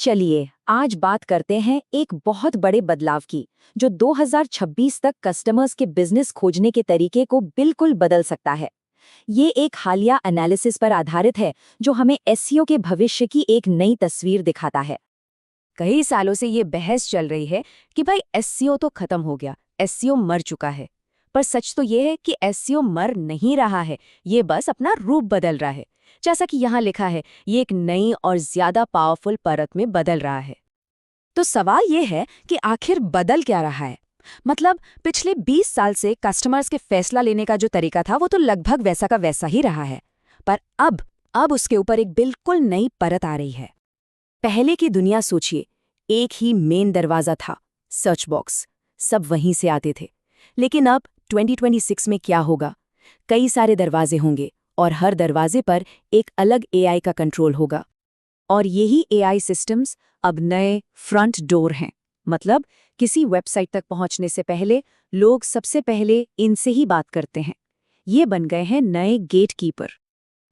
चलिए आज बात करते हैं एक बहुत बड़े बदलाव की, जो 2026 तक कस्टमर्स के बिजनेस खोजने के तरीके को बिल्कुल बदल सकता है। ये एक हालिया एनालिसिस पर आधारित है जो हमें एसईओ के भविष्य की एक नई तस्वीर दिखाता है। कई सालों से ये बहस चल रही है कि भाई एसईओ तो खत्म हो गया, एसईओ मर चुका है। पर सच तो ये है कि एसईओ मर नहीं रहा है, ये बस अपना रूप बदल रहा है। जैसा कि यहाँ लिखा है, ये एक नई और ज्यादा पावरफुल परत में बदल रहा है। तो सवाल ये है कि आखिर बदल क्या रहा है। मतलब पिछले 20 साल से कस्टमर्स के फैसला लेने का जो तरीका था वो तो लगभग वैसा का वैसा ही रहा है। पर अब उसके ऊपर एक बिल्कुल नई परत आ रही है। पहले की दुनिया सोचिए, एक ही मेन दरवाजा था, सर्च बॉक्स, सब वहीं से आते थे। लेकिन अब 2026 में क्या होगा? कई सारे दरवाजे होंगे और हर दरवाजे पर एक अलग एआई का कंट्रोल होगा। और यही एआई सिस्टम्स अब नए फ्रंट डोर हैं। मतलब किसी वेबसाइट तक पहुंचने से पहले लोग सबसे पहले इनसे ही बात करते हैं। ये बन गए हैं नए गेटकीपर।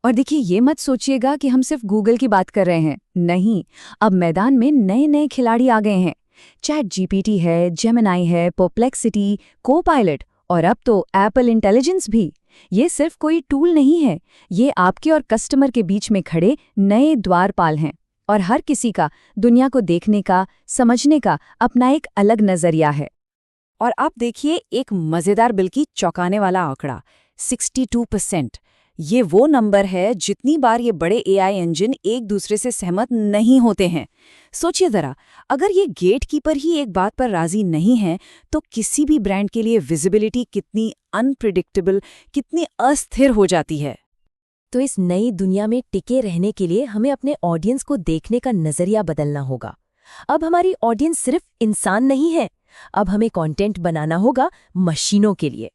और देखिए, ये मत सोचिएगा कि हम सिर्फ गूगल की बात कर रहे हैं। नहीं, अब मैदान में नए नए खिलाड़ी आ गए हैं। चैट जीपीटी है, जेमिनाई है, परप्लेक्सिटी, कोपायलट और अब तो एप्पल इंटेलिजेंस भी। ये सिर्फ कोई टूल नहीं है, ये आपके और कस्टमर के बीच में खड़े नए द्वारपाल हैं। और हर किसी का दुनिया को देखने का, समझने का अपना एक अलग नजरिया है। और आप देखिए एक मजेदार बल्कि चौंकाने वाला आंकड़ा, 62%। ये वो नंबर है जितनी बार ये बड़े एआई इंजन एक दूसरे से सहमत नहीं होते हैं। सोचिए जरा, अगर ये गेटकीपर ही एक बात पर राजी नहीं है तो किसी भी ब्रांड के लिए विजिबिलिटी कितनी अनप्रिडिक्टेबल, कितनी अस्थिर हो जाती है। तो इस नई दुनिया में टिके रहने के लिए हमें अपने ऑडियंस को देखने का नजरिया बदलना होगा। अब हमारी ऑडियंस सिर्फ इंसान नहीं है, अब हमें कंटेंट बनाना होगा मशीनों के लिए।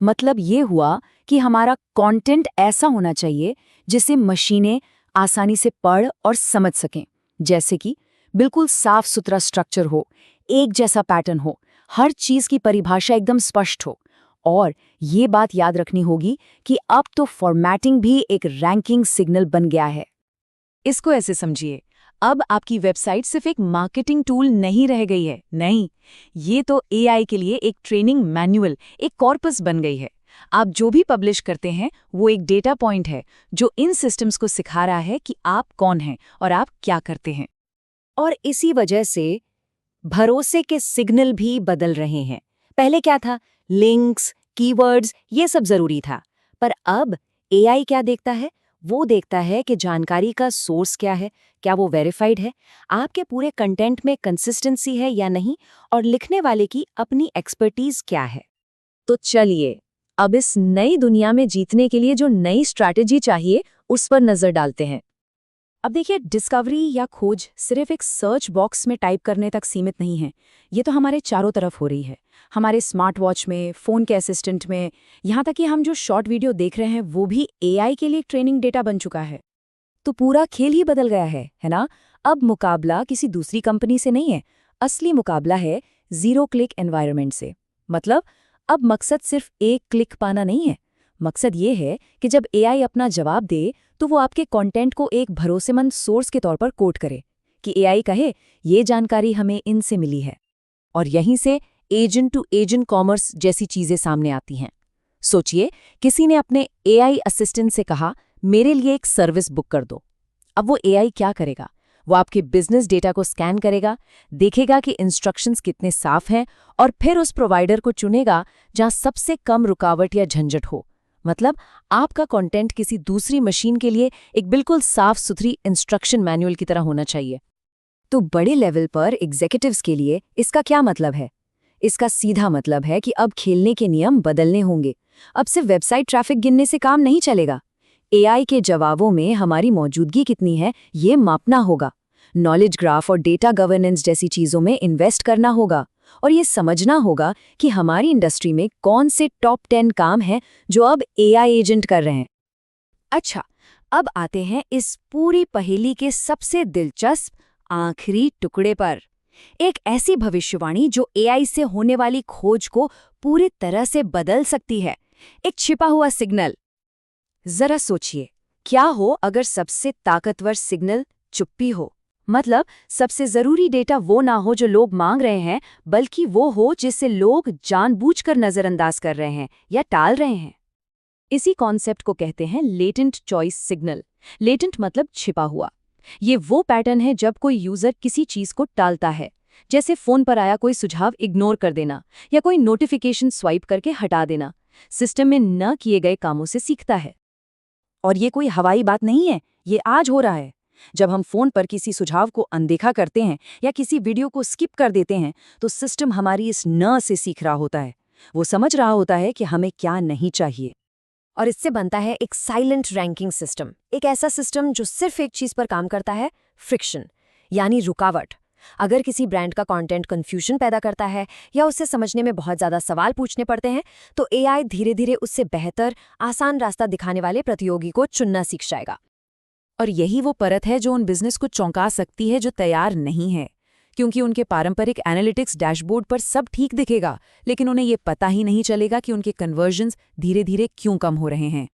मतलब ये हुआ कि हमारा कंटेंट ऐसा होना चाहिए जिसे मशीनें आसानी से पढ़ और समझ सकें। जैसे कि बिल्कुल साफ सुथरा स्ट्रक्चर हो, एक जैसा पैटर्न हो, हर चीज की परिभाषा एकदम स्पष्ट हो। और ये बात याद रखनी होगी कि अब तो फॉर्मेटिंग भी एक रैंकिंग सिग्नल बन गया है। इसको ऐसे समझिए, अब आपकी वेबसाइट सिर्फ एक मार्केटिंग टूल नहीं रह गई है। नहीं, ये तो एआई के लिए एक ट्रेनिंग मैनुअल, एक कॉर्पस बन गई है। आप जो भी पब्लिश करते हैं वो एक डेटा पॉइंट है जो इन सिस्टम्स को सिखा रहा है कि आप कौन हैं और आप क्या करते हैं। और इसी वजह से भरोसे के सिग्नल भी बदल रहे हैं। पहले क्या था? लिंक्स, कीवर्ड्स, ये सब जरूरी था। पर अब एआई क्या देखता है? वो देखता है कि जानकारी का सोर्स क्या है, क्या वो वेरीफाइड है, आपके पूरे कंटेंट में कंसिस्टेंसी है या नहीं, और लिखने वाले की अपनी एक्सपर्टीज क्या है। तो चलिए, अब इस नई दुनिया में जीतने के लिए जो नई स्ट्रैटेजी चाहिए उस पर नजर डालते हैं। अब देखिए, डिस्कवरी या खोज सिर्फ एक सर्च बॉक्स में टाइप करने तक सीमित नहीं है। ये तो हमारे चारों तरफ हो रही है, हमारे स्मार्ट वॉच में, फ़ोन के असिस्टेंट में, यहाँ तक कि हम जो शॉर्ट वीडियो देख रहे हैं वो भी एआई के लिए एक ट्रेनिंग डेटा बन चुका है। तो पूरा खेल ही बदल गया है ना? अब मुकाबला किसी दूसरी कंपनी से नहीं है, असली मुकाबला है ज़ीरो क्लिक एनवायरनमेंट से। मतलब अब मकसद सिर्फ एक क्लिक पाना नहीं है, मकसद ये है कि जब एआई अपना जवाब दे तो वो आपके कंटेंट को एक भरोसेमंद सोर्स के तौर पर कोट करे, कि एआई कहे ये जानकारी हमें इनसे मिली है। और यहीं से एजेंट टू एजेंट कॉमर्स जैसी चीजें सामने आती हैं। सोचिए, किसी ने अपने एआई असिस्टेंट से कहा मेरे लिए एक सर्विस बुक कर दो। अब वो एआई क्या करेगा? वो आपके बिजनेस डेटा को स्कैन करेगा, देखेगा कि इंस्ट्रक्शंस कितने साफ हैं और फिर उस प्रोवाइडर को चुनेगा जहां सबसे कम रुकावट या झंझट हो। मतलब आपका कंटेंट किसी दूसरी मशीन के लिए एक बिल्कुल साफ सुथरी इंस्ट्रक्शन मैनुअल की तरह होना चाहिए। तो बड़े लेवल पर एग्जीक्यूटिव्स के लिए इसका क्या मतलब है? इसका सीधा मतलब है कि अब खेलने के नियम बदलने होंगे। अब सिर्फ वेबसाइट ट्रैफिक गिनने से काम नहीं चलेगा। एआई के जवाबों में हमारी मौजूदगी कितनी है ये मापना होगा। नॉलेज ग्राफ और डेटा गवर्नेंस जैसी चीजों में इन्वेस्ट करना होगा। और ये समझना होगा कि हमारी इंडस्ट्री में कौन से टॉप 10 काम हैं जो अब एआई एजेंट कर रहे हैं। अच्छा, अब आते हैं इस पूरी पहेली के सबसे दिलचस्प आखिरी टुकड़े पर। एक ऐसी भविष्यवाणी जो एआई से होने वाली खोज को पूरी तरह से बदल सकती है। एक छिपा हुआ सिग्नल। जरा सोचिए, क्या हो अगर सबसे ताकतवर सिग्नल चुप्पी हो? मतलब सबसे जरूरी डेटा वो ना हो जो लोग मांग रहे हैं, बल्कि वो हो जिसे लोग जानबूझकर नजरअंदाज कर रहे हैं या टाल रहे हैं। इसी कॉन्सेप्ट को कहते हैं लेटेंट चॉइस सिग्नल। लेटेंट मतलब छिपा हुआ। ये वो पैटर्न है जब कोई यूजर किसी चीज को टालता है, जैसे फोन पर आया कोई सुझाव इग्नोर कर देना या कोई नोटिफिकेशन स्वाइप करके हटा देना। सिस्टम में न किए गए कामों से सीखता है। और ये कोई हवाई बात नहीं है, ये आज हो रहा है। जब हम फोन पर किसी सुझाव को अनदेखा करते हैं या किसी वीडियो को स्किप कर देते हैं, तो सिस्टम हमारी इस न से सीख रहा होता है। वो समझ रहा होता है कि हमें क्या नहीं चाहिए। और इससे बनता है एक साइलेंट रैंकिंग सिस्टम, एक ऐसा सिस्टम जो सिर्फ एक चीज पर काम करता है, फ्रिक्शन, यानी रुकावट। अगर किसी ब्रांड का कंटेंट कंफ्यूजन पैदा करता है या उसे समझने में बहुत ज्यादा सवाल पूछने पड़ते हैं, तो एआई धीरे धीरे उससे बेहतर, आसान रास्ता दिखाने वाले प्रतियोगी को चुनना सीख जाएगा। और यही वो परत है जो उन बिजनेस को चौंका सकती है जो तैयार नहीं है, क्योंकि उनके पारंपरिक एनालिटिक्स डैशबोर्ड पर सब ठीक दिखेगा, लेकिन उन्हें ये पता ही नहीं चलेगा कि उनके कन्वर्जन्स धीरे धीरे क्यों कम हो रहे हैं।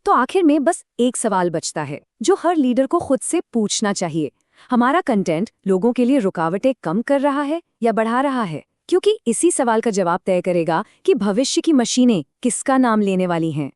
तो आखिर में बस एक सवाल बचता है जो हर लीडर को खुद से पूछना चाहिए। हमारा कंटेंट लोगों के लिए रुकावटें कम कर रहा है या बढ़ा रहा है? क्योंकि इसी सवाल का जवाब तय करेगा कि भविष्य की मशीनें किसका नाम लेने वाली हैं।